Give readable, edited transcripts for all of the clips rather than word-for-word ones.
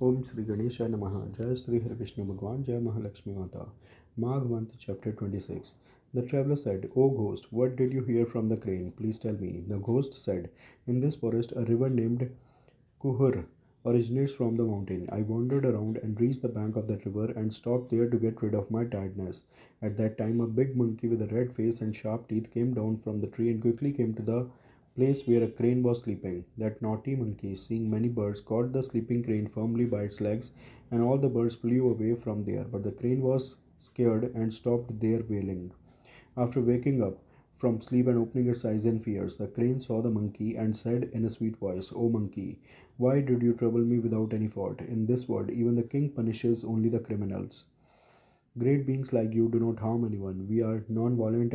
Om Shri Ganesha Namaha. Jai Shri Hari Vishnu Bhagwan. Jai Mahalakshmi Mata. Magh month, chapter 26. The traveler said, O ghost, what did you hear from the crane? Please tell me. The ghost said, in this forest, a river named Kuhur originates from the mountain. I wandered around and reached the bank of that river and stopped there to get rid of my tiredness. At that time, a big monkey with a red face and sharp teeth came down from the tree and quickly came to the place where a crane was sleeping. That naughty monkey, seeing many birds, caught the sleeping crane firmly by its legs, and all the birds flew away from there. But the crane was scared and stopped there wailing. After waking up from sleep and opening its eyes in fears, the crane saw the monkey and said in a sweet voice, O monkey, why did you trouble me without any fault? In this world, even the king punishes only the criminals. Great beings like you do not harm anyone. We are non-violent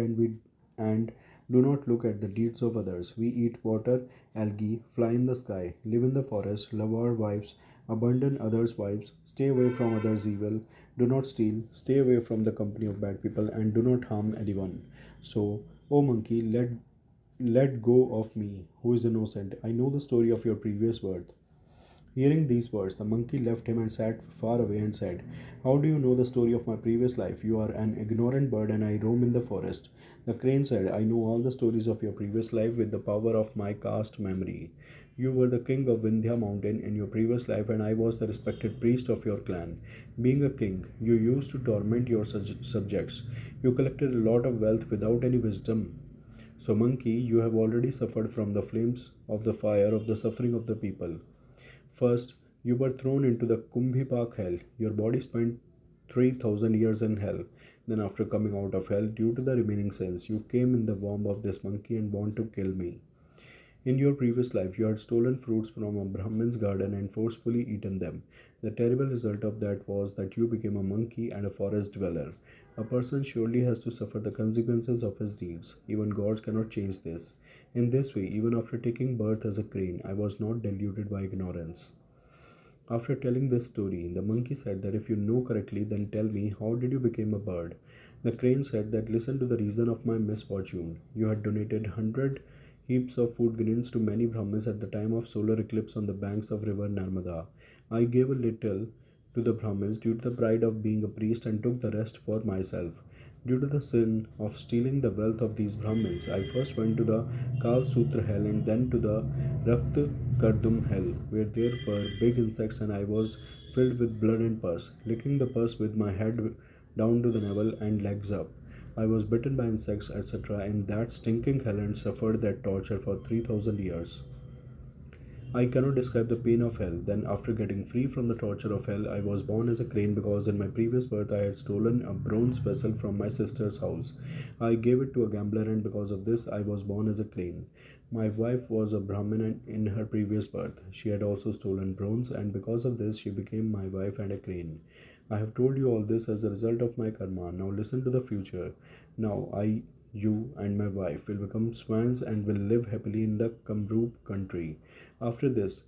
and do not look at the deeds of others. We eat water, algae, fly in the sky, live in the forest, love our wives, abandon others' wives, stay away from others' evil, do not steal, stay away from the company of bad people, and do not harm anyone. So, O monkey, let go of me, who is innocent. I know the story of your previous birth. Hearing these words, the monkey left him and sat far away and said, how do you know the story of my previous life? You are an ignorant bird and I roam in the forest. The crane said, I know all the stories of your previous life with the power of my caste memory. You were the king of Vindhya mountain in your previous life and I was the respected priest of your clan. Being a king, you used to torment your subjects. You collected a lot of wealth without any wisdom. So monkey, you have already suffered from the flames of the fire of the suffering of the people. First, you were thrown into the Kumbhipak hell. Your body spent 3000 years in hell. Then, after coming out of hell, due to the remaining sins, you came in the form of this monkey and want to kill me. In your previous life, you had stolen fruits from a Brahmin's garden and forcefully eaten them. The terrible result of that was that you became a monkey and a forest dweller. A person surely has to suffer the consequences of his deeds. Even gods cannot change this. In this way, even after taking birth as a crane, I was not deluded by ignorance. After telling this story, the monkey said that if you know correctly, then tell me, how did you become a bird? The crane said that listen to the reason of my misfortune. You had donated 100 heaps of food grains to many Brahmins at the time of solar eclipse on the banks of river Narmada. I gave a little to the Brahmins due to the pride of being a priest and took the rest for myself. Due to the sin of stealing the wealth of these Brahmins, I first went to the Kal Sutra hell and then to the Rakt Kardum hell, where there were big insects and I was filled with blood and pus, licking the pus with my head down to the navel and legs up. I was bitten by insects, etc., in that stinking hell and suffered that torture for 3000 years. I cannot describe the pain of hell. Then, after getting free from the torture of hell, I was born as a crane because in my previous birth I had stolen a bronze vessel from my sister's house. I gave it to a gambler, and because of this, I was born as a crane. My wife was a Brahmin in her previous birth. She had also stolen bronze, and because of this, she became my wife and a crane. I have told you all this as a result of my karma. Now, listen to the future. Now, you, and my wife will become swans and will live happily in the Kamroop country. After this,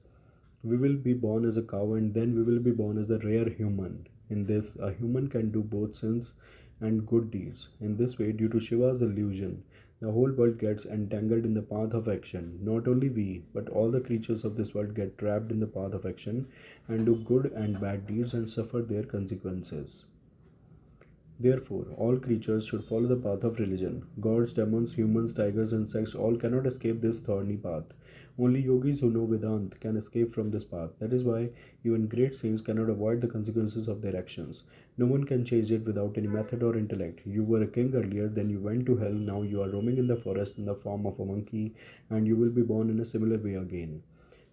we will be born as a cow and then we will be born as a rare human. In this, a human can do both sins and good deeds. In this way, due to Shiva's illusion, the whole world gets entangled in the path of action. Not only we, but all the creatures of this world get trapped in the path of action and do good and bad deeds and suffer their consequences. Therefore, all creatures should follow the path of religion. Gods, demons, humans, tigers, insects all cannot escape this thorny path. Only yogis who know Vedanta can escape from this path. That is why even great saints cannot avoid the consequences of their actions. No one can change it without any method or intellect. You were a king earlier, then you went to hell, now you are roaming in the forest in the form of a monkey, and you will be born in a similar way again.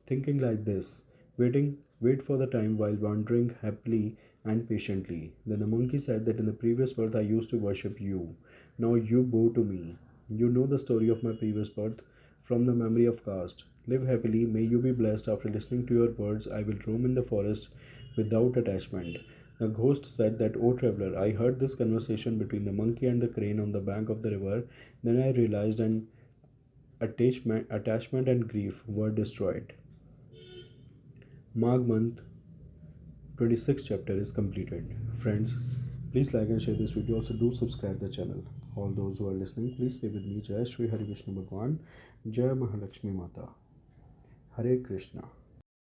Thinking like this, wait for the time while wandering happily and patiently. Then the monkey said that in the previous birth I used to worship you. Now you bow to me. You know the story of my previous birth from the memory of caste. Live happily, may you be blessed. After listening to your words, I will roam in the forest without attachment. The ghost said that, O traveler, I heard this conversation between the monkey and the crane on the bank of the river. Then I realized an attachment and grief were destroyed. Magh month 26th chapter is completed. Friends, please like and share this video. Also do subscribe the channel. All those who are listening, please stay with me. Jai Shri Hari Vishnu Bhagwan. Jai Mahalakshmi Mata. Hare Krishna.